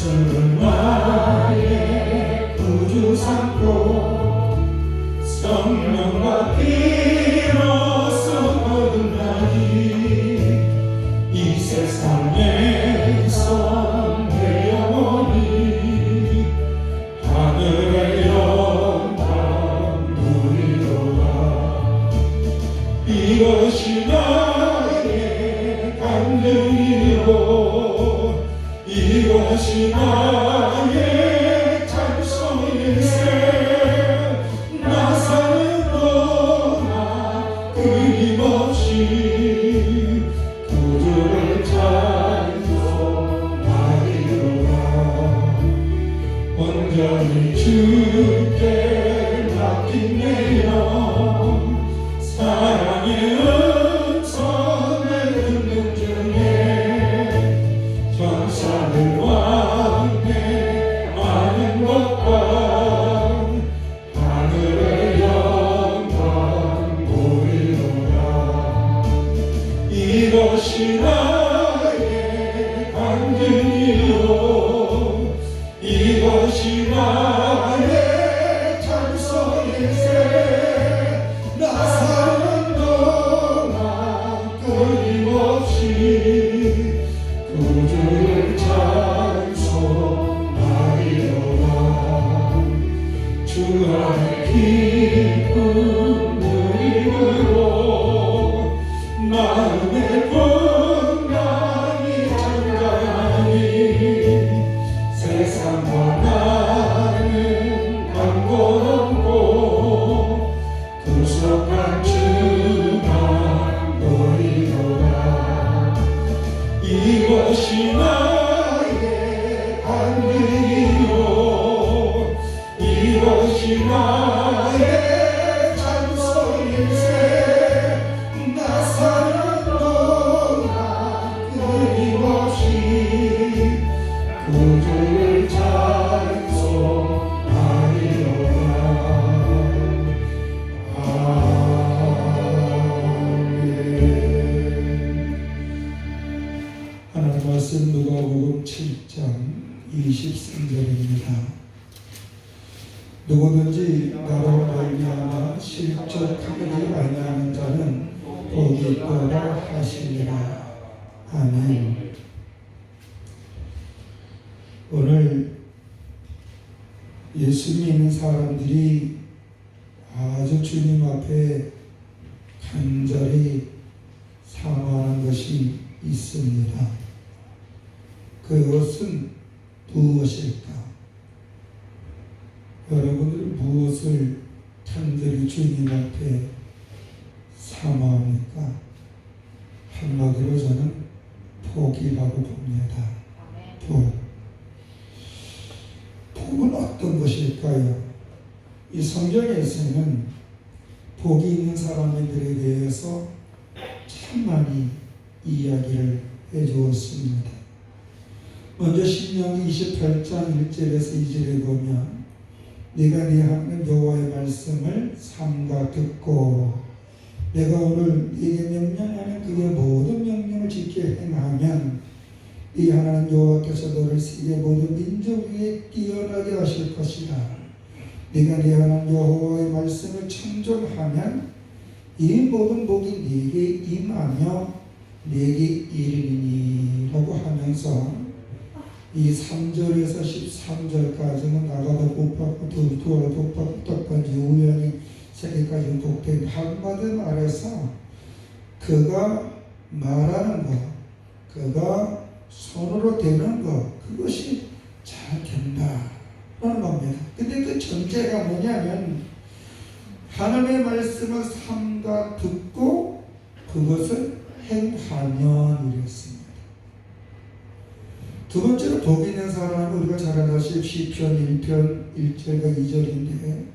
주는 나의 구주 삼고 성령과 피로써 거듭나니 이 세상에서 내 영혼이 하늘의 영광 누리로다. 이것이 나의 간증이요 이것이 나의 찬송일세. 나 사는 동안 끊임없이 구주를 찬송하리로다. 온전히 주께 맡긴 내 영 사랑의 음성을 듣는 중에 전사들 왕의 많은 것과 하늘의 영광 보이노라. 이것이 나의 간증이요 이것이 나의 찬송일세. 나 사는 동안 끊임없이 구주를 찬송하리로다. 주 안에 기쁜 누림으로 마음의 풍랑이 잠잠하니 세상과 나는 강고롭고 구속한 주만 보이노라. 이것이 나의 간증이요 이것이 나의 찬송일세. 나 사는 동안 끊임없이 구주를 찬송하리로다. 하나님 말씀 누가복음 7장 23절입니다. 누구든지 나로 말미암아 실족하지 아니하는 자는 복이 있도다 하시리라. 아멘. 오늘 예수 믿는 사람들이 아주 주님 앞에 간절히 사모하는 것이 있습니다. 그것은 무엇일까? 여러분들 무엇을 간절히 주님 앞에 사모합니까? 한마디로 저는 복이라고 봅니다. 복. 복은 어떤 것일까요? 이 성경에서는 복이 있는 사람들에 대해서 참 많이 이야기를 해주었습니다. 먼저 신명기 28장 1절에서 2절에 보면 네가 네 하나님 여호와의 말씀을 삼가 듣고 내가 오늘 네게 명령하는 그의 모든 명령을 지켜 행하면 네 하나님 여호와께서 너를 세계 모든 민족 위에 뛰어나게 하실 것이라. 네가 네 하나님 여호와의 말씀을 청종하면 이 모든 복이 네게 임하며 네게 이르리니라고 하면서 이 3절에서 13절까지는 나가도 복받고 두어도 복받고 떡반지 우연히 세계까지 복된 한마디 말해서 그가 말하는 것, 그가 손으로 되는 것, 그것이 잘 된다라는 겁니다. 근데 그 전제가 뭐냐면 하나님의 말씀을 삼가 듣고 그것을 행하면 이랬습니다. 두 번째로 복 있는 사람은 우리가 잘 알다시피 시편 1편 1절과 2절인데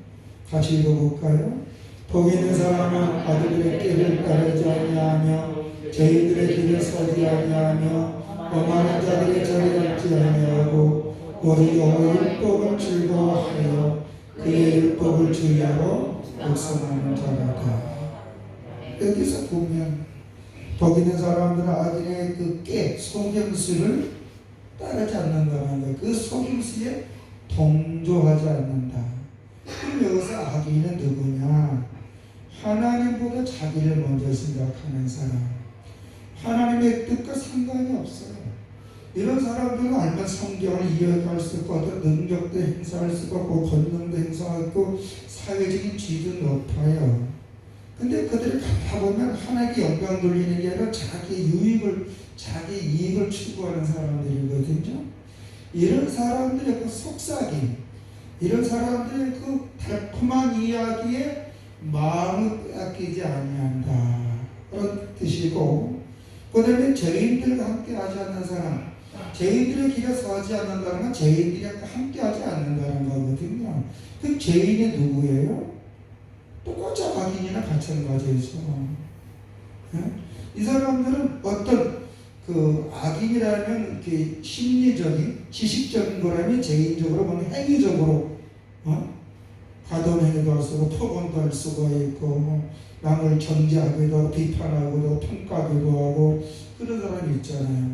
같이 읽어볼까요? 복 있는 사람은 아들들의 길을 따르지 아니하며 저희들의 길을 서지 아니하며 오만한 자들의 자리 앉지 아니하고 오직 여호와의 율법을 즐거워하여 그의 율법을 주의하러 묵상하는 자라다. 여기서 보면 복 있는 사람들은 아들의 그 깨, 송경수를 따르지 않는다는 거예요. 그 속임수에 동조하지 않는다. 그럼 여기서 악인은 누구냐? 하나님보다 자기를 먼저 생각하는 사람, 하나님의 뜻과 상관이 없어요. 이런 사람들은 알면 성경을 이해할 수 있고 어떤 능력도 행사할 수 있고 권능도 행사하고 사회적인 지위도 높아요. 근데 그들이 가보면 하나님께 영광 돌리는 게 아니라 자기 이익을 추구하는 사람들이거든요. 이런 사람들의 그 속삭임, 이런 사람들의 그 달콤한 이야기에 마음을 빼앗기지 아니한다, 그런 뜻이고, 그 다음에 죄인들과 함께 하지 않는 사람, 죄인들의 길에 서지 않는다는 건 죄인들이 함께 하지 않는다는 거거든요. 그 죄인이 누구예요? 똑같이 악인이나 마찬가지죠. 이 사람들은 어떤 그 악인이라면 이렇게 심리적인, 지식적인 거라면 죄인적으로 보면 행위적으로 가담행위도 할 수고 폭언도 할 수가 있고 남을 정죄하기도 하고 비판하기도 평가하기도 하고 그런 사람이 있잖아요.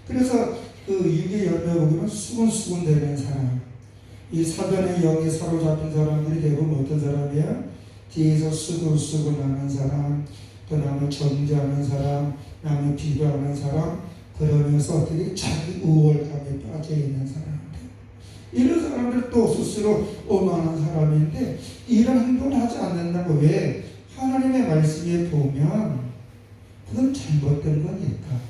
그래서 그 유괴 열매 보면 수군수군 되는 사람, 이 사변의 영에 사로잡힌 사람들이 대부분 어떤 사람이야? 뒤에서 수군수군하는 사람, 또 남을 정죄하는 사람, 남을 비교하는 사람, 그러면서 어떻게 자기 우월감에 빠져 있는 사람들, 이런 사람들 또 스스로 오만한 사람인데 이런 행동을 하지 않는다고. 왜? 하나님의 말씀에 보면 그건 잘못된 거니까.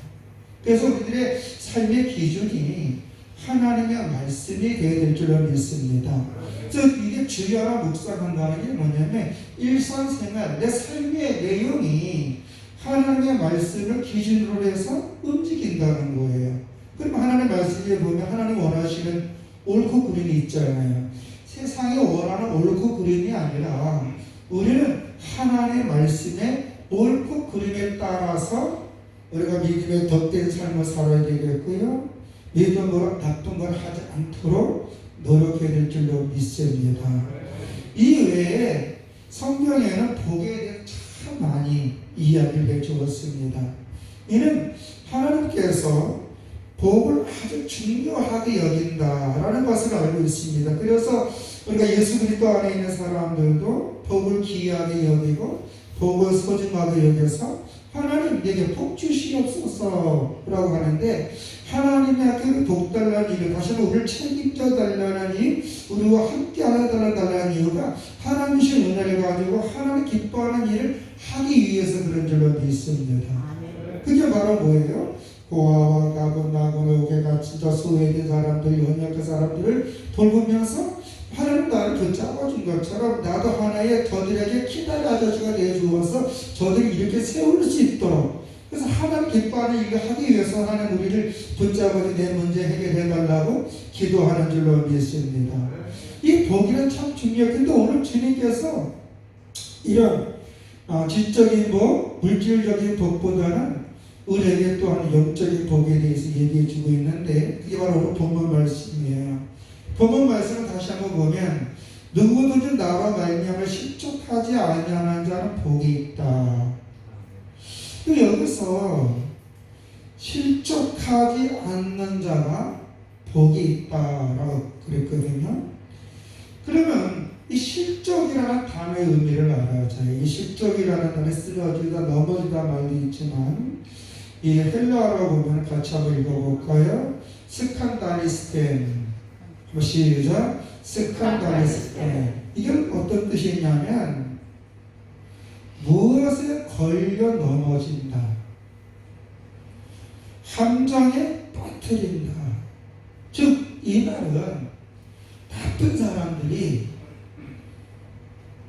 그래서 우리들의 삶의 기준이 하나님의 말씀이 되어야 될 줄로 믿습니다. 그래서 이게 주야나 묵상한다는 게 뭐냐면 일상생활, 내 삶의 내용이 하나님의 말씀을 기준으로 해서 움직인다는 거예요. 그럼 하나님의 말씀에 보면 하나님 원하시는 옳고 그름이 있잖아요. 세상이 원하는 옳고 그름이 아니라 우리는 하나님의 말씀에 옳고 그름에 따라서 우리가 믿음에 덧된 삶을 살아야 되겠고요. 믿음으로 나쁜 걸 하지 않도록 노력해야 될 줄로 믿습니다. 이 외에 성경에는 복에 대해 참 많이 이야기를 해주었습니다. 이는 하나님께서 복을 아주 중요하게 여긴다라는 것을 알고 있습니다. 그래서 우리가 예수 그리스도 안에 있는 사람들도 복을 귀하게 여기고 복을 소중하게 여겨서 하나님 내게 복 주시옵소서라고 하는데, 하나님의 복 달라는 이유, 다시 한번 우리를 책임져 달라는 이유, 우리와 함께 하달라는 이유가 하나님 주신 은혜를 가지고 하나님 기뻐하는 일을 하기 위해서 그런 줄로 믿습니다. 그게 바로 뭐예요? 고아와 나고나 오게같이 저 소외된 사람들, 연약한 사람들을 돌보면서 하나님 나를 붙잡아준 것처럼 나도 하나의 저들에게 키다리 아저씨가 되어주어서 저들이 이렇게 세울 수 있도록, 그래서 하나님 기뻐하는 일을 하기 위해서 하나님 우리를 붙잡아서 내 문제 해결해달라고 기도하는 줄로 믿습니다. 이 복이는 참 중요해요. 근데 오늘 주님께서 이런 지적인 복, 물질적인 복보다는 우리에게 또한 영적인 복에 대해서 얘기해 주고 있는데, 그게 바로 오늘 본문 말씀이에요. 본문 말씀을 다시 한번 보면 누구든지 나와 말미암아 실족하지 아니하는 자는 복이 있다. 여기서 실족하지 않는 자가 복이 있다라고 그랬거든요. 그러면 이 실족이라는 단어의 의미를 알아야죠. 이 실족이라는 단어에 쓰러지다 넘어지다 말도 있지만, 이 헬라어로 보면 같이 한번 읽어볼까요? 스칸다리스텐. 시작. 스칸다리스텐. 이건 어떤 뜻이냐면 무엇에 걸려 넘어진다, 함정에 빠뜨린다. 즉 이 말은 나쁜 사람들이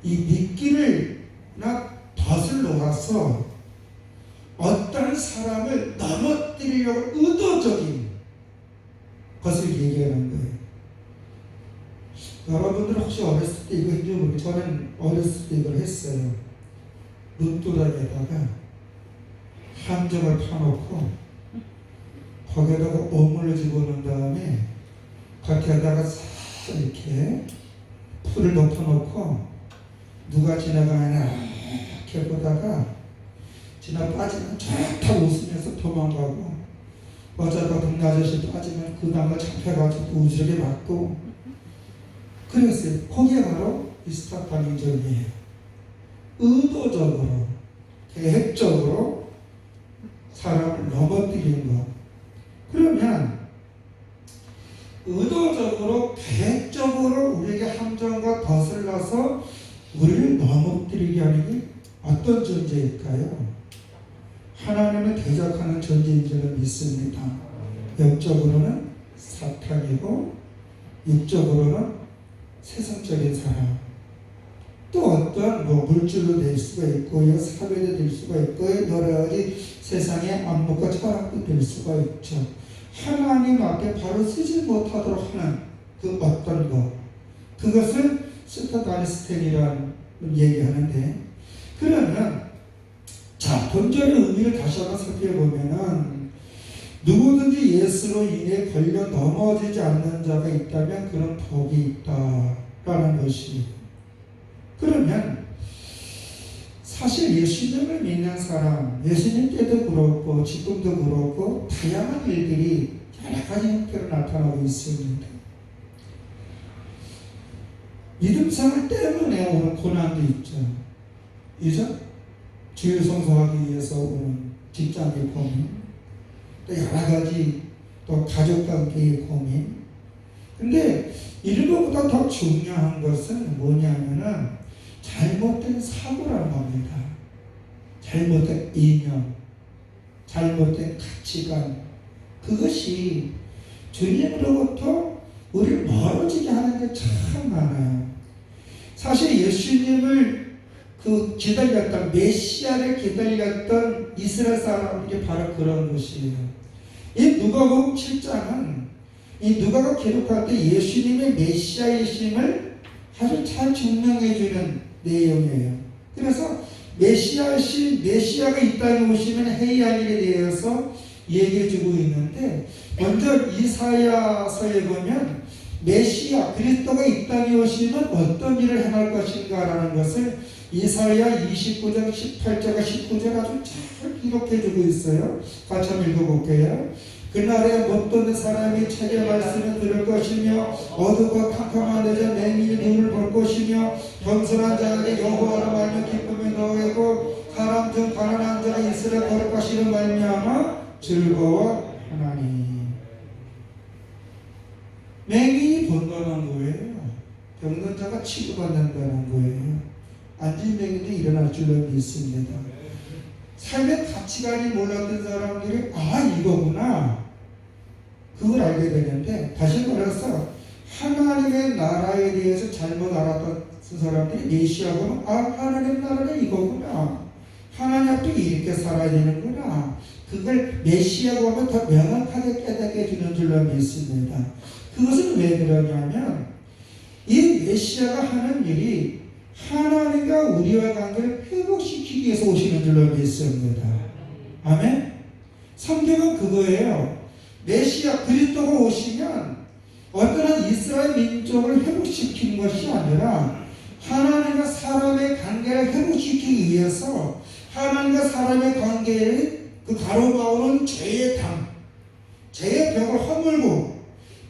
이 미끼를나 덫을 놓아서 어떤 사람을 넘어뜨리려고 의도적인 것을 얘기하는 거예요. 여러분들 혹시 어렸을 때 이거 했는지 모르겠어요. 저는 어렸을 때 이걸 했어요. 눈두덩이에다가 함정을 파놓고 거기에다가 오물을 집어넣은 다음에 겉에다가 싹 이렇게 풀을 덮어놓고 누가 지나가나 이렇게 보다가 지나 빠지면 쫙 웃으면서 도망가고, 어쩌다 동나저씨 빠지면 그 다음에 잡혀가지고 우주에 맞고 그랬어요. 그게 바로 이스타파니즘이에요. 의도적으로 계획적으로 사람을 넘어뜨리는 것. 그러면 의도적으로 계획적으로 우리에게 함정과 덫을 놔서 우리를 넘어뜨리게 하는 게 어떤 존재일까요? 하나님을 대적하는 존재인 줄을 믿습니다. 영적으로는 사탄이고 육적으로는 세상적인 사람. 또 어떤 물질로 될 수가 있고요, 사회도 될 수가 있고요, 여러 가지 세상의 안목과 철학도 될 수가 있죠. 하나님 앞에 바로 쓰지 못하도록 하는 그 어떤 것, 그것을 스타다니스텐이라는 얘기하는데, 그러면 자, 본절의 의미를 다시 한번 살펴보면은 누구든지 예수로 인해 걸려 넘어지지 않는 자가 있다면 그런 복이 있다라는 것이. 그러면 사실 예수님을 믿는 사람, 예수님 때도 그렇고 지금도 그렇고 다양한 일들이 여러 가지 형태로 나타나고 있습니다. 믿음생활 때문에 오는 고난도 있죠. 이죠? 주일 성수하기 위해서 오는 직장의 고민, 또 여러 가지 또 가족관계의 고민. 근데 이런 것보다 더 중요한 것은 뭐냐면은 잘못된 사고라는 겁니다. 잘못된 이념, 잘못된 가치관, 그것이 주님으로부터 우리를 멀어지게 하는 게 참 많아요. 사실 예수님을 기다렸던, 메시아를 기다렸던 이스라엘 사람들이 바로 그런 것이에요. 이 누가복음 7장은 이 누가가 기록할 때 예수님의 메시아이심을 아주 잘 증명해 주는 내용이에요. 그래서 메시아가 이 땅에 오시면 해야 할 일에 대해서 얘기해 주고 있는데, 먼저 이사야서에 보면 메시아 그리스도가 이 땅에 오시면 어떤 일을 행할 것인가라는 것을 이사야 29장 18절과 19절 아주 잘 기록해 주고 있어요. 같이 한번 읽어볼게요. 그날에 못되는 사람이 책의 말씀을 들을 것이며 어두고 캄캄한 데서 맹인이 눈을 볼 것이며 겸손한 자에게 여호와로 말며 기쁨이 너에고 사람 중 가난한 자가 이스라엘 거룩하시는 말미암아 즐거워하나니. 맹인이 번거로운 거예요. 병든 자가 치료받는다는 거예요. 앉은 맹인이 일어날 줄로 믿습니다. 삶의 가치관이 몰랐던 사람들이 이거구나, 그걸 알게 되는데, 다시 말해서 하나님의 나라에 대해서 잘못 알았던 사람들이 메시아고 하나님 나라는 이거구나, 하나님 앞에 이렇게 살아야 되는구나, 그걸 메시아고 하면 더 명확하게 깨닫게 해주는 줄로 믿습니다. 그것은 왜 그러냐면 이 메시아가 하는 일이 하나님과 우리와 관계를 회복시키기 위해서 오시는 줄로 믿습니다. 아멘? 성경은 그거예요. 메시아 그리스도가 오시면 어떠한 이스라엘 민족을 회복시키는 것이 아니라 하나님과 사람의 관계를 회복시키기 위해서 하나님과 사람의 관계를 가로막는 죄의 담, 죄의 벽을 허물고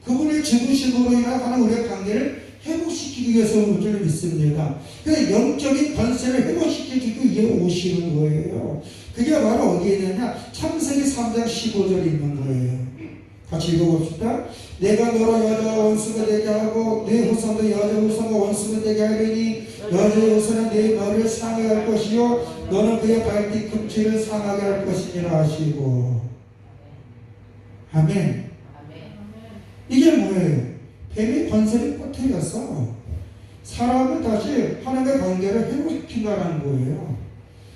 그분의 죽으심으로 인한 우리의 관계를 회복시키기 위해서 온 줄 믿습니다. 그래서 영적인 권세를 회복시키기 위해 오시는 거예요. 그게 바로 어디에 있느냐? 창세기 3장 15절에 있는 거예요. 같이 읽어봅시다. 내가 너로 여자 원수가 되게 하고 네 후손도 여자 후손과 원수가 되게 하리니 여자의 후손은 네 머리를 상하게 할 것이요 너는 그의 발뒤꿈치를 상하게 할 것이니라 하시고. 아멘. 이게 뭐예요? 뱀이 권세를 퍼뜨려서 사람을 다시 하나님의 관계를 회복시킨다는 거예요.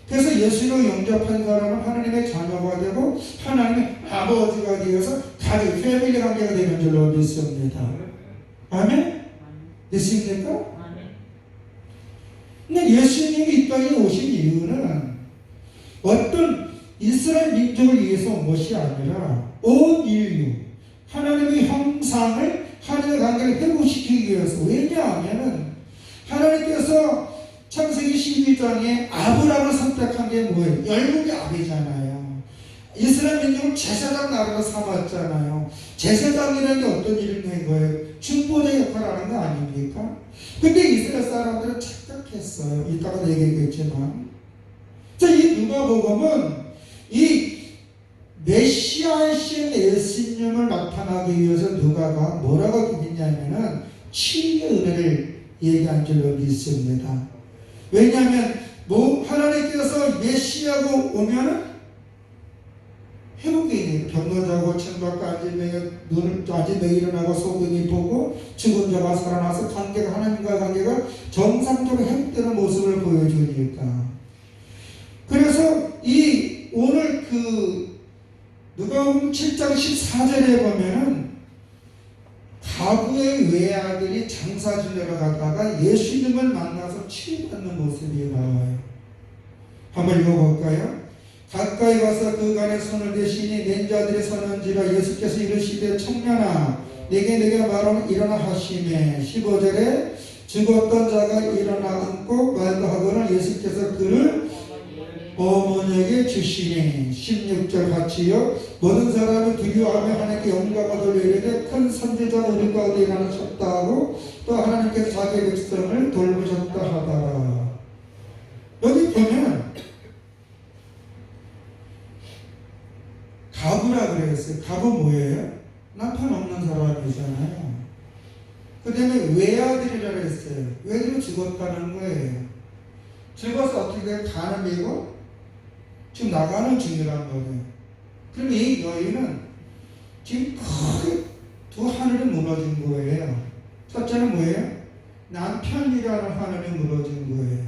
그래서 예수로 영접한 사람은 하나님의 자녀가 되고 하나님의 아버지가 되어서 가족, 패밀리 관계가 되는 줄로 믿습니다. 아멘? 믿습니까? 근데 예수님이 이 땅에 오신 이유는 어떤 이스라엘 민족을 위해서 온 것이 아니라 온 인류, 하나님의 형상을, 하나님의 관계를 회복시키기 위해서. 왜냐하면 하나님께서 창세기 12장에 아브라함을 선택한 게 뭐예요? 열국의 아비잖아요. 이스라엘 민족을 제사장 나라로 삼았잖아요. 제사장이라는 게 어떤 일을 낸 거예요? 중보자 역할을 하는 거 아닙니까? 근데 이스라엘 사람들은 착각했어요. 이따가 얘기하겠지만. 자, 이 누가복음은 이 메시아이신 예수님을 나타나기 위해서 누가가 뭐라고 했냐면은 치유의 은혜를 얘기한 줄로 믿습니다. 왜냐하면 하나님께서 메시아가 오면은 회복이 병노자고 천박과 안진병이 일어나고 소경이 보고 죽은 자가 살아나서 관계가 하나님과의 관계가 정상적으로 회복되는 모습을 보여주니까. 그래서 이 오늘 누가복음 7장 14절에 보면은 가부의 외아들이 장사 지내러 가다가 예수님을 만나서 치유받는 모습이 나와요. 한번 읽어볼까요? 가까이 가서 그간에 손을 대시니 낸 자들이 서는지라 예수께서 이르시되 청년아 내게 말하면 일어나 하시매. 15절에 죽었던 자가 일어나 앉고 말도 하거늘 예수께서 그를 어머니에게 주시니. 16절 같이요. 모든 사람이 두려워하며 하나님께 영광을 돌리되 큰 선지자가 우리 가운데 일어나셨다 하고 또 하나님께서 자기의 백성을 돌보셨다 하더라. 여기 보면 가부라 그랬어요. 가부 뭐예요? 남편 없는 사람이잖아요. 그 다음에 외아들이라 그랬어요. 외아들이 죽었다는 거예요. 죽어서 어떻게 가늠이고 지금 나가는 중이란 거예요. 그럼 이 여인은 지금 크게 두 하늘이 무너진 거예요. 첫째는 뭐예요? 남편이라는 하늘이 무너진 거예요.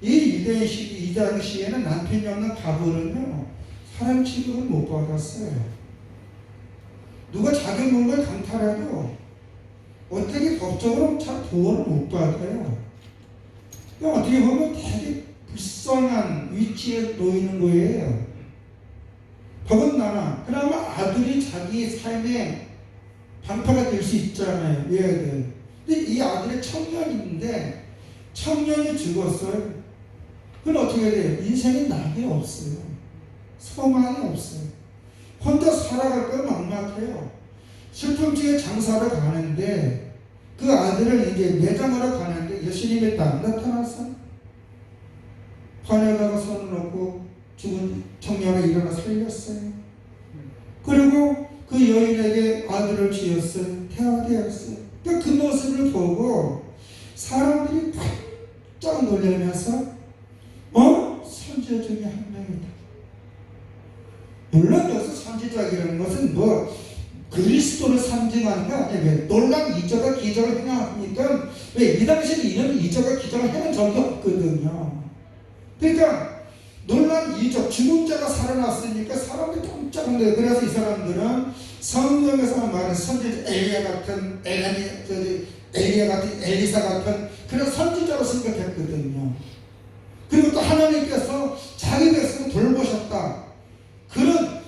이 당시에는 남편이 없는 가부는요 사람 취급을 못 받았어요. 누가 자기 몸을 강탈해도 어떻게 법적으로 잘 보호를 못 받아요. 어떻게 보면 되게 불쌍한 위치에 놓이는 거예요. 더군다나 그나마 아들이 자기 삶의 방파가 될 수 있잖아요. 얘들. 근데 이 아들이 청년인데 청년이 죽었어요. 그럼 어떻게 돼요? 인생에 낙이 없어요. 소망이 없어요. 혼자 살아갈 건 막막해요. 슬픔중에 장사를 가는데 그 아들을 이제 매장하러 가는데 예수님이 딱 나타났어. 판에다가 손을 놓고 죽은 청년을 일어나 살렸어요. 그리고 그 여인에게 아들을 지었어요. 태아되었어요. 그러니까 그 모습을 보고 사람들이 깜짝 놀라면서 선지자 중에 한 명이다. 물론 여기서 선지자라는 것은 그리스도를 상징하는 거 아니에요. 놀란 이적과 기적을 행하니까 왜 이 당시에 이런 이적과 기적을 행한 적이 없거든요. 그러니까 놀란 이적, 죽은 자가 살아났으니까 사람들이 깜짝 놀라요. 그래서 이 사람들은 성경에서 말하는 선지자 엘리야 같은 엘리사 같은 그런 선지자로 생각했거든요. 그리고 또 하나님께서 자기 백성을 돌보셨다. 그런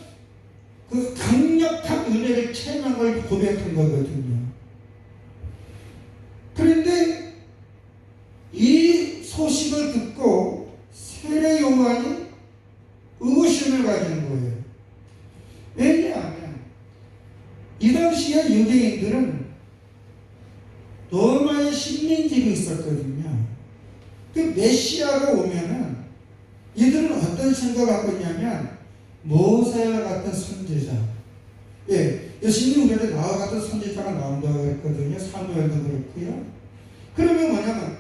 그 강력한 은혜를 체험한 걸 고백한 거거든요. 그런데 이 소식을 듣고 세례 요한이 의구심을 가지는 거예요. 왜냐하면 이 당시에 유대인들은 로마의 식민지가 있었거든요. 그 메시아가 오면은 이들은 어떤 생각을 갖고 있냐면 모세와 같은 선지자. 예, 예수님이 우리한테 나와 같은 선지자가 나온다고 했거든요. 사무엘도 그렇고요. 그러면 뭐냐면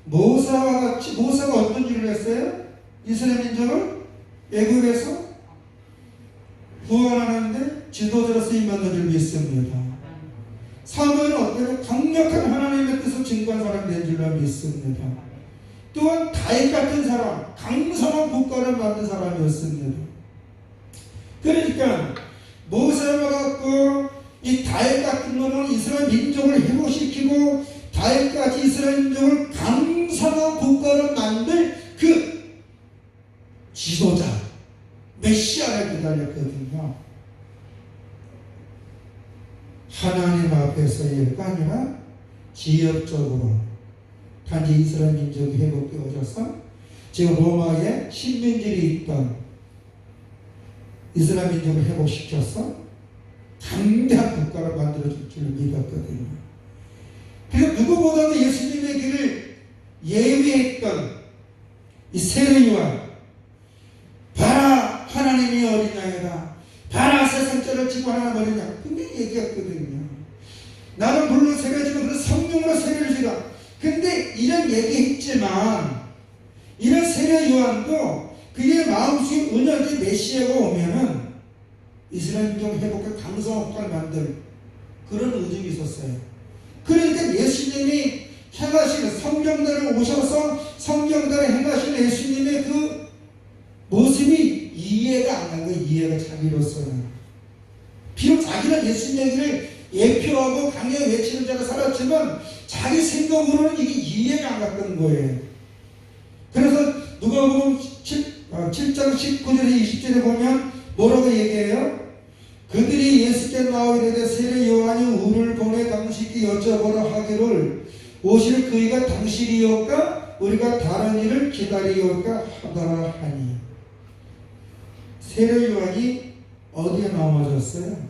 모세가 어떤 일을 했어요? 이스라엘 민족을 애굽에서 구원하는데 지도자로 쓰임받는 줄 믿습니다. 사무엘은 어때요? 강력한 하나님의 뜻을 증거한 사람이 된 줄로 믿습니다. 또한 다윗 같은 사람, 강성한 국가를 만든 사람이었습니다. 그러니까 모세와 같고 이 다윗 같은 놈은 이스라엘 민족을 회복시키고 다윗같이 이스라엘 민족을 강성한 국가를 만들 그 지도자 메시아를 기다렸거든요. 하나님 앞에서가 아니라 지역적으로 단지 이스라엘 민족이 회복되어져서 지금 로마에 식민지이 있던 이스라엘 민족을 회복시켰어 강대한 국가를 만들어줄 줄 믿었거든요. 그래서 누구보다도 예수님의 길을 예외했던 이 세례 요한, 봐라 하나님이 어린 양이다, 봐라 세상 죄를 지고 하나님 어린 양, 분명히 얘기했거든요. 나는 물론 세례지만 그런 성령으로 세례를 지라. 근데 이런 얘기했지만 이런 세례 요한도 그의 마음속에 은연히 메시아가 오면은 이스라엘 민족 회복에 강성업과를 만들 그런 의중이 있었어요. 그러니까 예수님이 행하시는 성경대로 오셔서 성경대로 행하시는 예수님의 그 모습이 이해가 안 간 거예요. 이해가 자기로서는. 비록 자기는 예수님의 길을 예표하고 강하게 외치는 자가 살았지만 자기 생각으로는 이게 이해가 안 갔던 거예요. 그래서 누가복음 7장 19절에 20절에 보면 뭐라고 얘기해요? 그들이 예수께 나와 이르되 세례 요한이 우리를 보내 당신께 여쭤보라 하기를 오실 그이가 당신이올까 우리가 다른 일을 기다리올까 하더라 하니. 세례 요한이 어디에 넘어졌어요?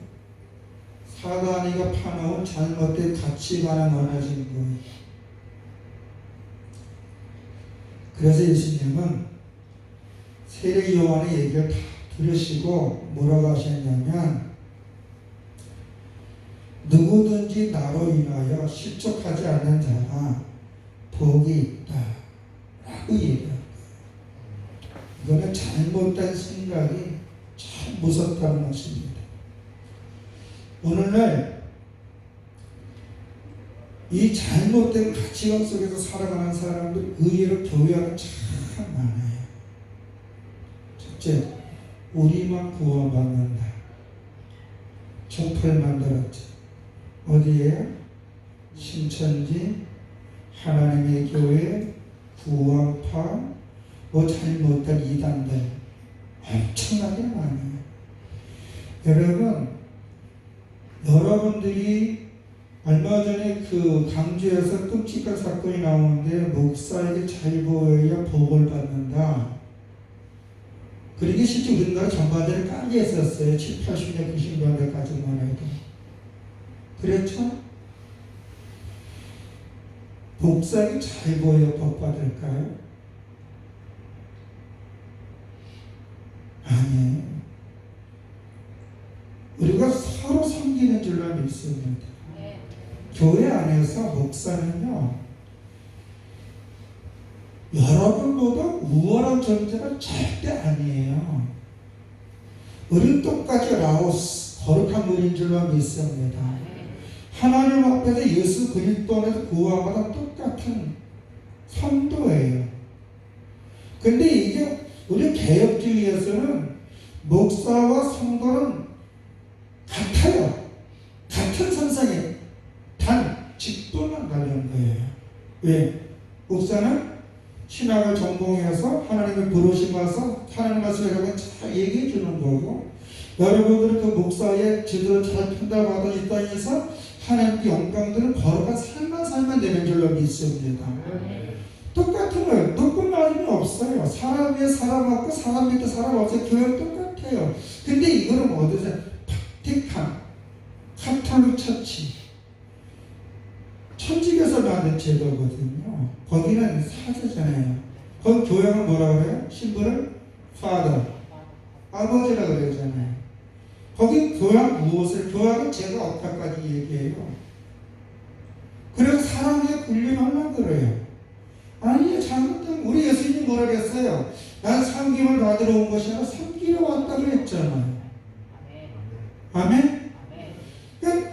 사단이가 파놓은 잘못된 가치관에 넘어진 거예요. 그래서 예수님은 세례 요한의 얘기를 다 들으시고 뭐라고 하셨냐면 누구든지 나로 인하여 실족하지 않는 자가 복이 있다 라고 얘기합니다. 이거는 잘못된 생각이 참 무섭다는 것입니다. 오늘날 이 잘못된 가치관 속에서 살아가는 사람들 의외로 교회하고 참 많아요. 첫째, 우리만 구원받는다. 종파를 만들었죠. 어디에? 신천지, 하나님의 교회, 구원파, 뭐 잘못된 이단들 엄청나게 많아요. 여러분들이 얼마 전에 그 강주에서 끔찍한 사건이 나오는데 목사에게 잘 보여야 복을 받는다. 그러게 실제 우리나라 전반전에 깔려 있었어요. 7, 80년, 90년대까지만 해도. 그랬죠? 목사에게 잘 보여 복 받을까요? 아니에요. 우리가 서로 섬기는 줄로 믿습니다. 교회 안에서 목사는요, 여러분보다 우월한 존재가 절대 아니에요. 우리는 똑같이 라오스, 거룩한 분인 줄로 믿습니다. 하나님 앞에서 예수 그리스도 안에서 구원받아 똑같은 성도예요. 근데 이게 우리 개혁주의에서는 목사와 성도는 같아요. 같은 선상에 단 직분만 다른 거예요. 왜? 목사는 신학을 전공해서 하나님의 부르심 와서 하나님 말씀을 여러분 잘 얘기해 주는 거고, 여러분들은 그 목사의 지도를 잘 판단받아 이 땅에서 하나님께 영광들을 거룩한 삶만 되는 줄로 믿습니다. 똑같은 거예요. 높은 나름이 없어요. 사람 위에 사람 없고 사람 밑에 사람 없어요. 교회는 똑같아요. 근데 이거는 어디서 틱한 카톨릭 처치, 천주교에서 만든 제도거든요. 거기는 사제잖아요. 거기 교회는 뭐라 그래요? 신부를 father, 아버지라 그러잖아요. 거기 교회는 무엇을? 교회는 제가 어떻게까지 얘기해요. 그래서 사람의 군림하려고 그래요. 아니, 잘못된, 우리 예수님이 뭐라 그랬어요? 난 섬김을 받으러 온 것이 아니라 섬기러 왔다고 했잖아요. 아멘? 그러니까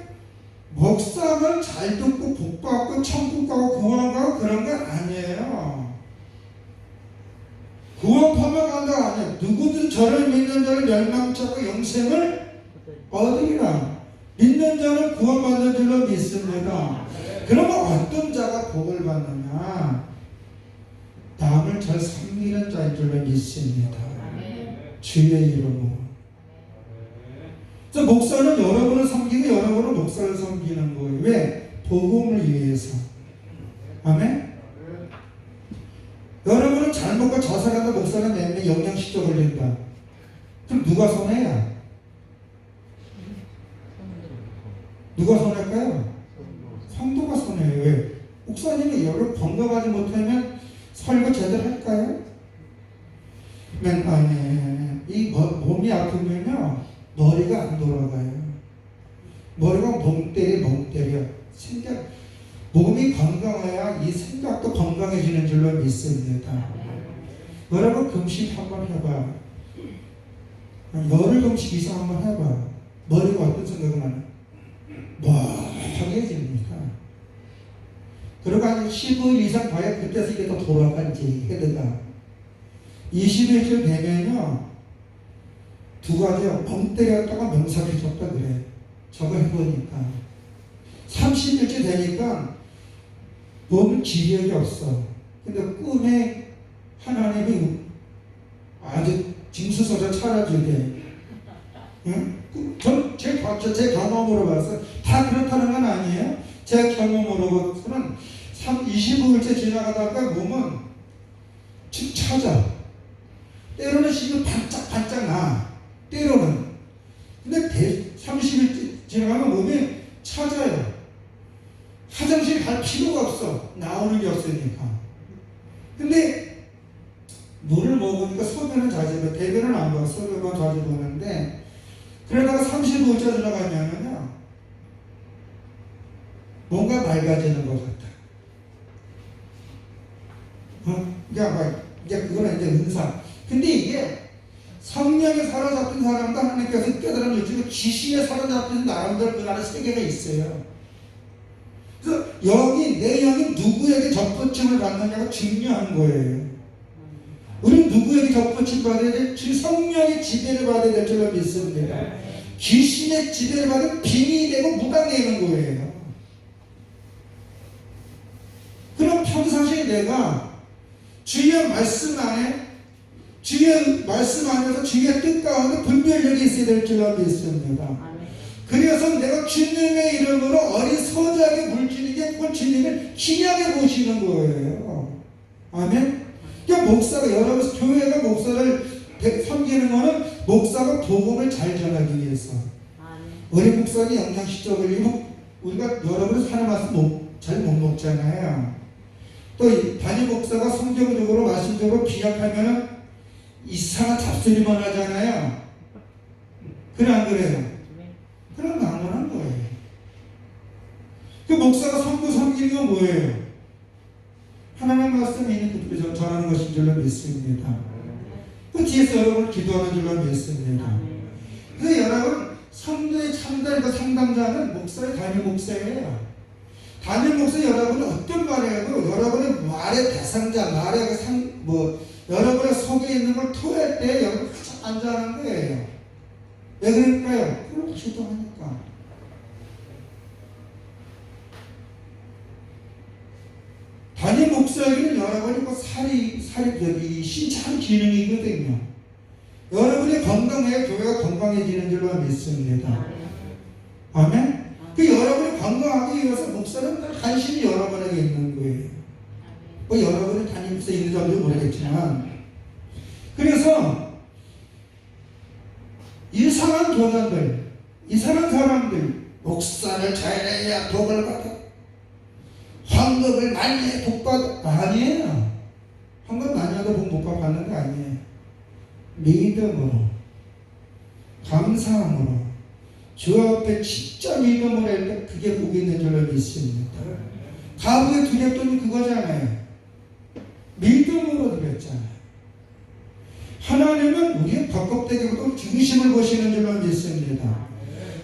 목사는 잘 듣고 복받고 천국 가고 구원 가고 그런 건 아니에요. 구원파만 간다가 아니에요. 누구든 저를 믿는 자를 멸망치 않고 영생을 얻으리라. 믿는 자는 구원받는 줄로 믿습니다. 그러면 어떤 자가 복을 받느냐? 남을 잘 섬기는 자인 줄로 믿습니다. 주의 이름으로. 그래서 목사는 여러분을 섬기고 여러분은 목사를 섬기는 거예요. 왜? 복음을 위해서. 아멘? 여러분은 잘 먹고 자살한다. 목사는 내면 영양실조 걸린다. 그럼 누가 손해야? 누가 손해일까요? 성도가 손해예요. 왜? 목사님이 열을 건너가지 못하면 설교 제대로 할까요? 이 몸이 아프면요 머리가 안 돌아가요. 머리가 멍 때려. 생각, 몸이 건강해야 이 생각도 건강해지는 줄로 믿습니다. 여러분 금식 한번 해봐. 열흘 금식 이상 한번 해봐. 머리가 어떤 생각을 하나? 멍해집니다. 그리고 한 15일 이상 봐야 그때서 이게 더 돌아간지 헤드가 21일 되면요 두 가지요. 멍 때렸다가 명사해졌다 그래. 저거 해보니까 30일째 되니까 몸은 기력이 없어. 근데 꿈에 하나님이 아주 징수서자 차려주게. 응? 제 경험으로 봐서 다 그렇다는 건 아니에요. 제 경험으로 봐서는 25일째 지나가다가 몸은 쭉 찾아. 때로는 심이 반짝반짝 나. 때로는. 근데 30일째 지나가면 몸이 찾아요. 화장실 갈 필요가 없어. 나오는 게 없으니까. 근데 물을 먹으니까 소변은 자주 봐. 대변은 안 봐. 소변만 자주 보는데 그러다가 35일째 지나가면요 뭔가 맑아지는 것 같아. 이제 그거는 이제 은사. 근데 이게 성령에 사로잡힌 사람도 하나님께서 깨달음을 주시고 귀신에 사로잡힌 나름대로 그 안에 세계가 있어요. 그래서 내 영이 누구에게 접붙임을 받느냐가 중요한 거예요. 우리는 누구에게 접붙임 받아야 돼? 주 성령의 지배를 받아야 될 줄로 믿습니다. 귀신의 지배를 받으면 빙이 되고 무당 되는 거예요. 그럼 평상시에 내가 주의 말씀 안에 주의 말씀 안에서 주의 뜻 가운데 분별력이 있어야 될 줄로 믿습니다. 그래서 내가 주님의 이름으로 어린 소자에게 물질에게 그건 주님을 희귀하게 보시는 거예요. 아멘? 그러니까 목사가 여러분 교회가 목사를 섬기는 거는 목사가 복음을 잘 전하기 위해서. 우리 목사는 영양실적을 우리가 여러분이 사는 말씀 잘 못 먹잖아요. 또 단임 목사가 성경적으로 말씀적으로 비약하면은 이상한 잡소리만 하잖아요. 그래 안 그래요? 그럼 나무란 거예요. 그 목사가 섬기는 건 뭐예요? 하나님 말씀이 있는 그대로 전하는 것인 줄로 믿습니다. 그 뒤에서 여러분 기도하는 줄로 믿습니다. 그래서 여러분 성도의 참된 그 상담자는 목사의 담임 목사예요. 담임 목사 여러분은 어떤 말이에요? 여러분의 말의 대상자, 말의 여러분의 속에 있는 걸 토할 때 여러분 같이 앉아하는 거예요. 왜 그럴까요? 그걸 기도하니까. 담임 목사에게는 여러분이 살이 신체한 기능이거든요. 여러분이 건강해야 교회가 건강해지는 줄로 믿습니다. 아멘? 그 여러분이 건강하기 위해서 목사는 관심이 여러분에게 있는 거예요. 여러분이 담임 목사 있는 점도 모르겠지만 그래서 이상한 교단들, 이상한 사람들 목사를 잘해야 복을 받아 황급을 많이 해 복 받아. 아니에요. 황급 많이 해도 복 못 받는 거 아니에요. 믿음으로 감사함으로 주 앞에 진짜 믿음으로 할 때 그게 복이 있는 줄로 믿습니다. 가부의 두렵돈이 그거잖아요. 믿음으로 드렸잖아요. 하나님은 우리의 겉껍데기보다 중심을 보시는 줄로 믿습니다.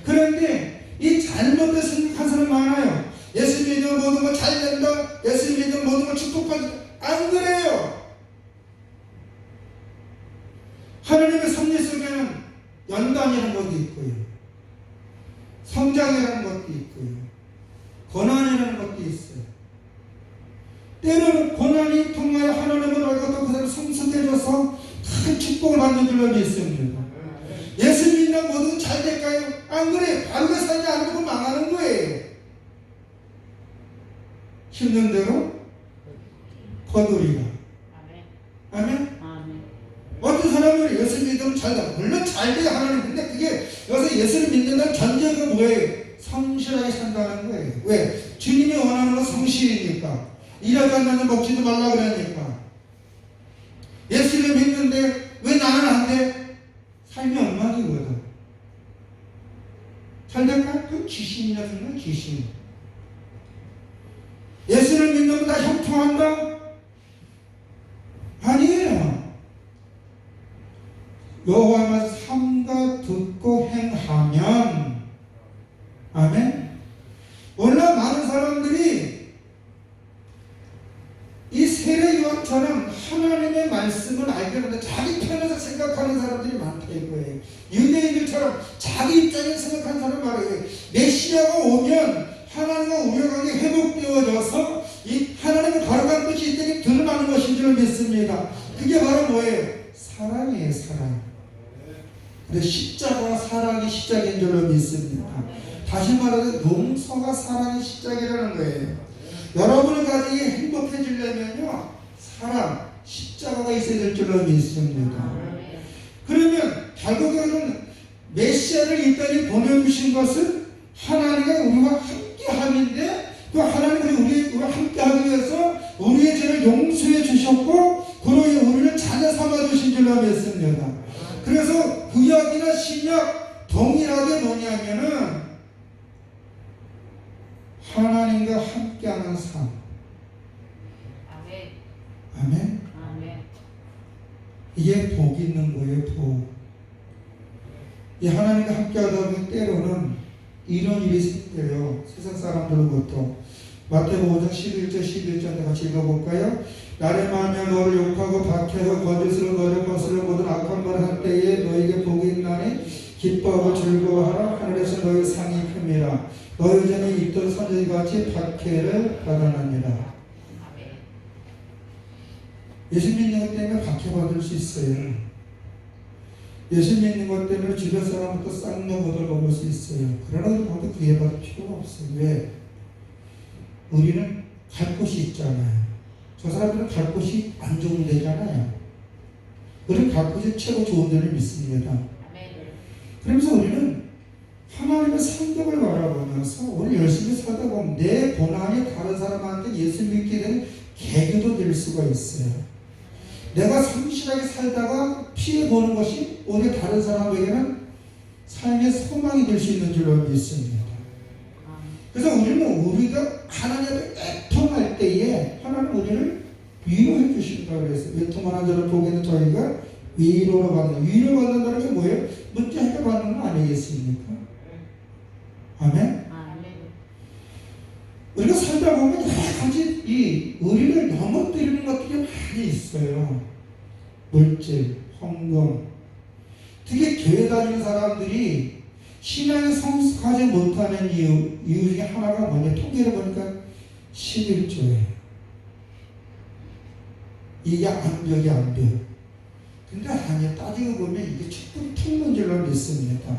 그런데 이 잘못된 생각한 사람 많아요. 예수 믿으면 모든 거 잘 된다. 예수 믿으면 모든 거 축복받는다. 안 그래요. 하나님의 섭리 속에는 연단이라는 것도 있고요. 성장이라는 것도 있고요. 고난이라는 것도 있어요. 때로는 고난이 통하여 하나님을 알고 그 사람 성숙해져서 큰 축복을 받는 줄로 믿습니다. 예수 믿는 모든 잘 될까요? 안 그래. 바르게 살지 않으면 망하는 거예요. 힘든 대로 거두리라. 아멘? 어떤 사람은 예수 믿으면 잘 돼. 물론 잘 성실하게 산다는 거예요. 왜? 주님이 원하는 건 성실이니까. 일하지 않는 먹지도 말라 그러니까. 예수를 믿는데 왜 나는 안 돼? 삶이 엉망이거든. 잘 될까? 그 귀신이라는 건 귀신. 예수를 믿는 다 형통한다? 아니에요. 여호와의 삼가 듣고 행하면, 아멘. 오늘날 많은 사람들이 이 세례요한처럼 하나님의 말씀을 알겠는데 자기 편에서 생각하는 사람들이 많다 이거예요. 유대인들처럼 자기 입장에서 생각하는 사람 말이에요. 메시아가 오면 하나님과 우리의 관계 회복되어져서 이 하나님을 거룩한 것이 이 땅에 드러나는 것인 줄 믿습니다. 그게 바로 뭐예요? 사랑이에요, 사랑. 근데 십자가와 사랑이 시작인 줄로 믿습니다. 다시 말해서 용서가 사랑의 시작이라는 거예요. 여러분의 가정이 행복해지려면요, 사랑, 십자가가 있어야 될 줄로 믿습니다. 그러면 결국에는 메시아를 이 땅에 보내주신 것은 하나님과 우리와 함께함인데, 그 하나님이 우리와 함께하기 위해서 우리의 죄를 용서해 주셨고 그로 인해 우리를 자녀 삼아 주신 줄로 믿습니다. 그래서 구약이나 신약 동일하게 뭐냐면은 하나님과 함께하는 삶. 아멘. 아멘. 아멘. 이게 복 있는 거예요, 복. 이 하나님과 함께하다 보면 때로는 이런 일이 생겨요. 세상 사람들로부터. 마태복음 5장 11절 11절 같이 읽어볼까요? 나를 말하며 너를 욕하고 박해하고 거짓으로 너를 거스르 모든 악한 말을 할 때에 너에게 복이 있나니 기뻐하고 즐거워하라. 하늘에서 너의 상이 큽니다. 너희 전에 있던 선지자같이 박해를 받아납니다. 예수 믿는 것 때문에 박해받을 수 있어요. 예수 믿는 것 때문에 주변 사람부터 쌍욕을 먹을 수 있어요. 그러나 우리 구애받을 필요가 없어요. 왜? 우리는 갈 곳이 있잖아요. 저 사람들은 갈 곳이 안 좋은 데잖아요. 우리는 갈 곳이 최고 좋은 데를 믿습니다. 그러면서 우리는 하나님의 성격을 바라보면서 오늘 열심히 살다 보면 내 고난이 다른 사람한테 예수 믿게 되는 계기도 될 수가 있어요. 내가 성실하게 살다가 피해보는 것이 오히려 다른 사람에게는 삶의 소망이 될 수 있는 줄로 믿습니다. 그래서 우리가 하나님을 애통할 때에 하나님 우리를 위로해 주신다 그랬어요. 애통하는 자를 보기에는 저희가 위로를 받는, 위로받는다는 게 뭐예요? 문제 해결받는 거 아니겠습니까? 아멘? 우리가 살다 보면 여러 가지 우리를 넘어뜨리는 것들이 많이 있어요. 물질, 헌금. 특히 교회 다니는 사람들이 신앙에 성숙하지 못하는 이유 중에 하나가 뭐냐? 통계를 보니까 11조예요. 이게 암벽이 암벽. 근데 아니야. 따지고 보면 이게 축복이 퉁는 줄로 믿습니다.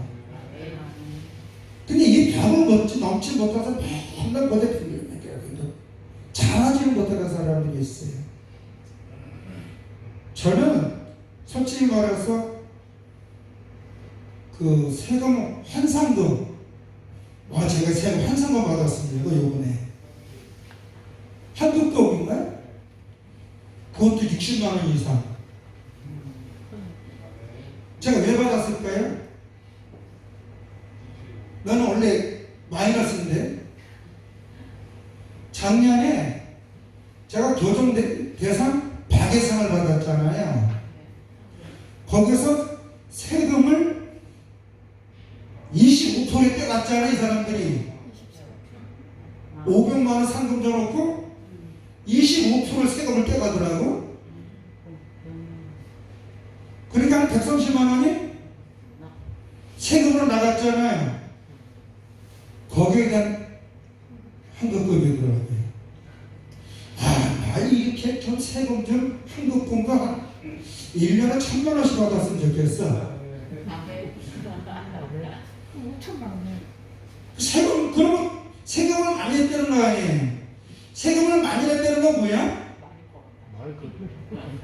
근데 이 벽을 넘지 못해서 맨날 거기에 빌려내게 잘하지는 못하는 사람들이 있어요. 저는 솔직히 말해서 그 세금 환상금, 제가 세금 환상금 받았습니다. 이거 요번에 한국도인가요? 그것도 60만 원 이상. 제가 왜 받았을까요? 나는 원래 마이너스인데 작년에 제가 교정 대상 박예상을 받았잖아요. 거기서 세금을 25%에 떼갔잖아요. 이 사람들이 500만 원 상금 줘놓고 25% 세금을 떼가더라고. 그러니까 한 130만 원이 세금으로 나갔잖아요. 거기에 대한 한국금이더라고요. 나 이렇게 좀 세금 좀 한국금과 1년에 1,000만 원씩 받았으면 좋겠어. 세금, 그러면 세금을 많이 냈다는 거 아니에요? 세금을 많이 냈다는 건 뭐야?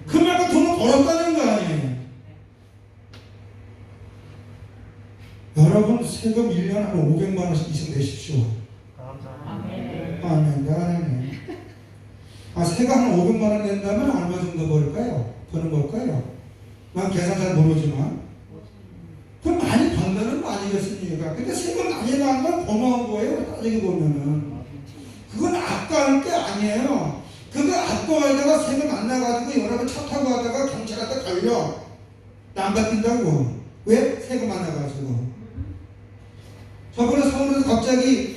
그만큼 돈을 벌었다는 거 아니에요? 여러분 세금 1년에 한 500만 원씩 이상 내십시오. 아멘. 아멘. 세금 한 500만 원 낸다면 얼마 정도 버는 걸까요? 난 계산 잘 모르지만. 그럼 많이 번다는 거 아니겠습니까? 근데 세금 많이 나는 건 고마운 거예요. 따지고 보면은. 그건 아까울 게 아니에요. 그거 아까워하다가 세금 안 나가지고 여러분 차 타고 가다가 경찰한테 걸려. 안 받긴다고. 왜? 세금 안 나가지고. 저번에 서울에서 갑자기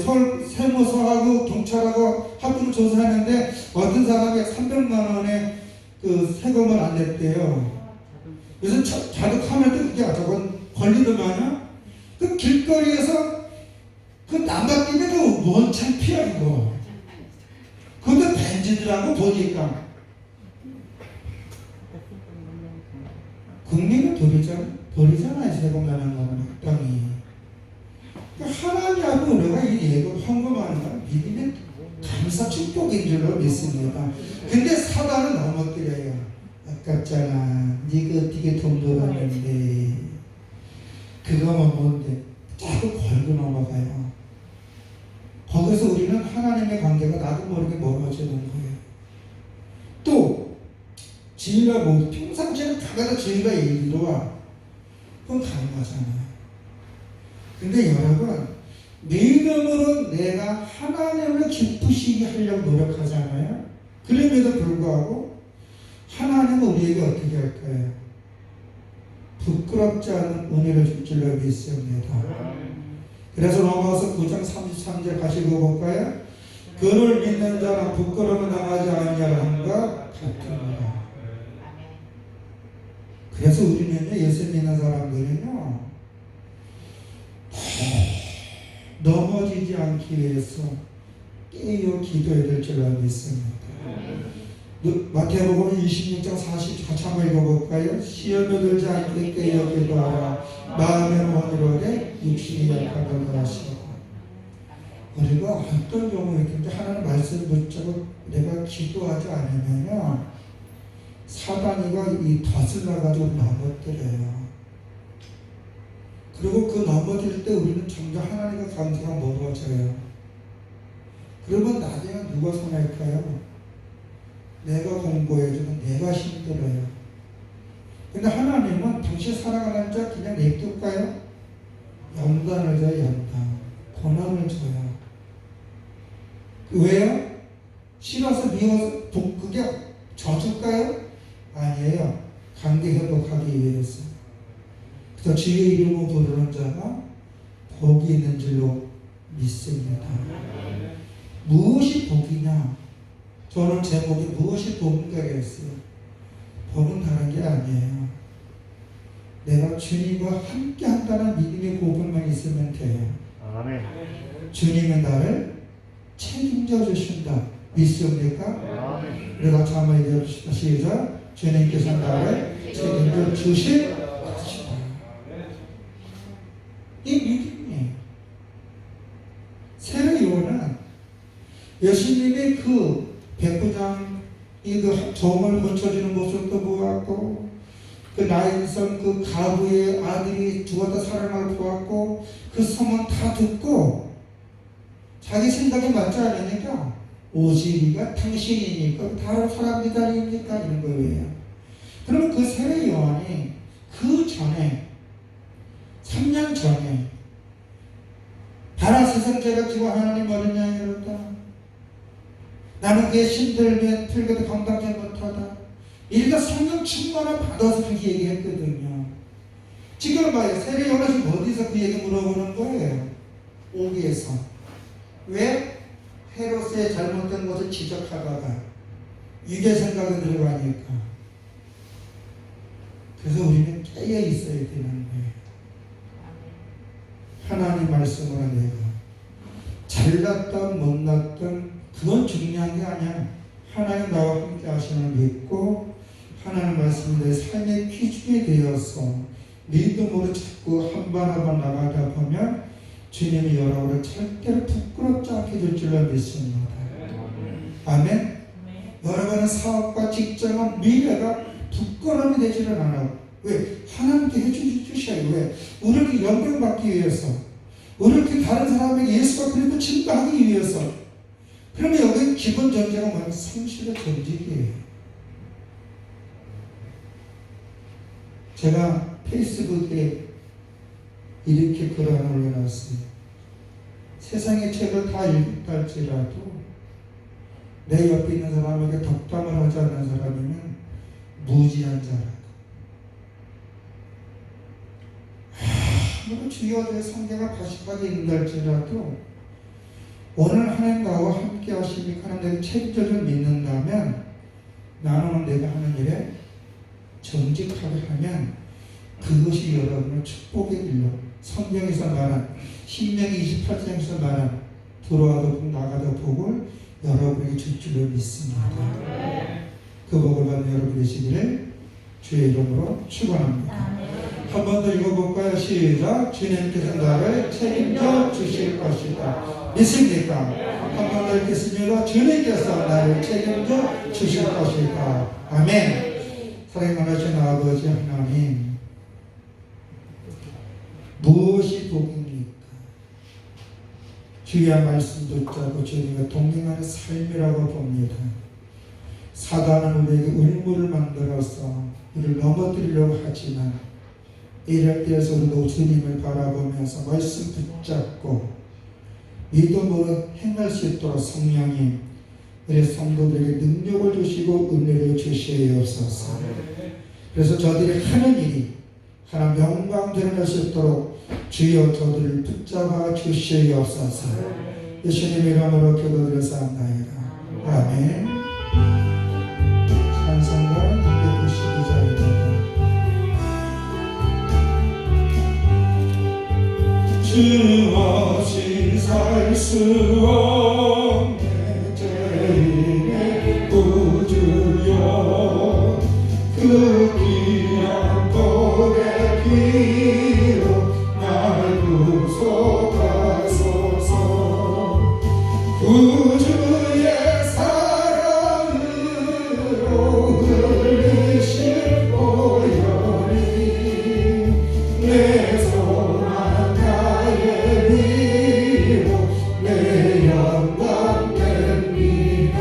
서울 세무서하고 경찰하고 합동 조사했는데 어떤 사람이 300만 원의 세금을 안 냈대요. 그래서 자격하면 그게 저건 걸리더만요. 그 길거리에서 남 맡기면 뭔 창피야 이거. 그것도 벤지들하고 보니까 국민은 버리잖아요. 세금 내는 거는 적당히. 하나님하고 우리가 이 예금 헌금하는 건 믿음의 감사 축복인 줄로 믿습니다. 근데 사단은 넘어뜨려요. 아깝잖아. 네가 어떻게 돈 벌었는데 그거만 뭔데 자꾸 걸고 넘어가요. 거기서 우리는 하나님의 관계가 나도 모르게 멀어지는 거예요. 또 지혜가 평상시에는 가다가 지혜가 이리와 그건 가능하잖아요. 근데 여러분 믿음으로 내가 하나님을 기쁘시게 하려고 노력하잖아요. 그럼에도 불구하고 하나님은 우리에게 어떻게 할까요? 부끄럽지 않은 은혜를 줄 줄로 믿습니다. 그래서 로마서 9장 33절 가시고 볼까요? 그를 믿는 자는 부끄러움을 당하지 아니하는가 같습니다. 그래서 우리는요, 예수 믿는 사람들은요, 넘어지지 않기 위해서 깨어 기도해야 될 줄로 믿습니다. 마태복음 26장 44절 한번 읽어볼까요? 시험에 들지 않게 깨어 기도하라. 마음의 원이로되 육신이 약하다고 하시고. 우리가 어떤 경우에 하나님 말씀을 붙잡고 내가 기도하지 않으면요, 사단이가 이 덫을 놔가지고 넘어뜨려요. 그리고 그 넘어질 때 우리는 점점 하나님과 관계가 멀어져요. 그러면 나중에 누가 손할까요? 내가 공부해주고 내가 힘들어요. 근데 하나님은 당신 살아가는 자 그냥 냅둘까요? 연단을 줘요. 연단. 고난을 줘요. 왜요? 싫어서 미워서 그게 져줄까요? 아니에요. 관계 회복하기 위해서. 그래서 주의 이름으로 부르는 자가 복이 있는 줄로 믿습니다. 무엇이 복이냐? 저는 제목이 무엇이 복인가 했어요. 복은 다른 게 아니에요. 내가 주님과 함께 한다는 믿음의 고백만 있으면 돼요. 아멘. 주님은 나를 책임져 주신다. 믿습니까? 아멘. 우리 같이 한번 얘기합시다. 시작. 주님께서 나를 책임져 주실 것이다. 이 믿음이에요. 세례요한은 예수님의 그 백부장이 그 종을 고쳐주는 모습도 보았고, 그 나인성 그 가부의 아들이 죽었다 살아나고 보았고, 그 소문 다 듣고 자기 생각이 맞지 않으니까 오직이가 당신이니까 다른 사람이 다니니까 이런 거예요. 그럼 그 세례 요한이 그 전에 3년 전에 다른 세상 죄가 지고 하나님 어딨냐 이러다. 나는 그의 신들면 틀거도 감당하지 못하다. 일단 성령 충만을 받아서 그렇게 얘기했거든요. 지금 봐요. 세례 요한이 어디서 그 얘기 물어보는 거예요? 오기에서. 왜? 헤롯의 잘못된 것을 지적하다가 유괴 생각이 들어가니까. 그래서 우리는 깨어 있어야 되는 거예요. 하나님 말씀으로 내가 잘났던 못났던 그건 중요한 게 아니야. 하나님 나와 함께 하시는 믿고 하나님 말씀이 내 삶의 기준이 되어서 믿음으로 자꾸 한 번 한 번 나가다 보면 주님이 여러분을 절대로 부끄럽지 않게 될 줄로 믿습니다. 아멘. 여러분의 사업과 직장은 미래가 부끄러움이 되지는 않아. 왜? 하나님께 해주셔야 돼요. 왜? 우리를 영광받기 위해서, 우리를 다른 사람에게 예수가 그리고 증거하기 위해서. 그러면 여기 기본 전제가 뭐냐면 성실의 전직이에요. 제가 페이스북에 이렇게 글 하나 올려놨어요. 세상의 책을 다 읽었다 할지라도 내 옆에 있는 사람에게 덕담을 하지 않는 사람이면 무지한 자라고. 아무리 주여의 성경을 가식하게 읽는다 할지라도 오늘 하나님 나와 함께 하시니까 하나님 내가 책임져를 믿는다면 나는 오늘 내가 하는 일에 정직하게 하면 그것이 여러분의 축복의 길로 성경에서 말한 신명기 28장에서 말한 들어와도 복 나가도 복을 여러분에게 줄 줄을 믿습니다. 그 복을 받는 여러분 되시기를 주의 이름으로 축원합니다. 한 번 더 읽어볼까요? 시작. 주님께서 나를 책임져 주실 것이다. 믿습니까? 한 번 더 읽겠습니다. 주님께서 나를 책임져 주실 것이다. 아멘. 사랑하신 아버지 하나님, 무엇이 복입니까? 주의 말씀 듣자고 주님과 동행하는 삶이라고 봅니다. 사단은 우리에게 울물을 만들어서 우리를 넘어뜨리려고 하지만 이럴 때에서 우리도 주님을 바라보면서 말씀 붙잡고 믿음으로 행할 수 있도록 성령님 우리 성도들에게 능력을 주시고 은혜를 주시옵소서. 그래서 저들이 하는 일이 하나님 영광 드러낼 수 있도록 주여 저들을 붙잡아 주시옵소서. 예수님 이름으로 기도드렸사옵나이다. 아멘. 찬송가 292장입니다. 주 없이 살 수 없네 죄인의 구주여 그 귀한 보배 피로 날 구속하소서. 구주의 사랑으로 흘리실 보혈이 내 소망 나의 위로 내 영광 됩니다.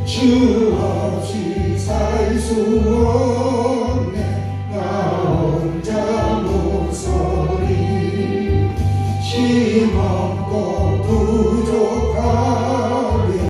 주 없이 살 수 없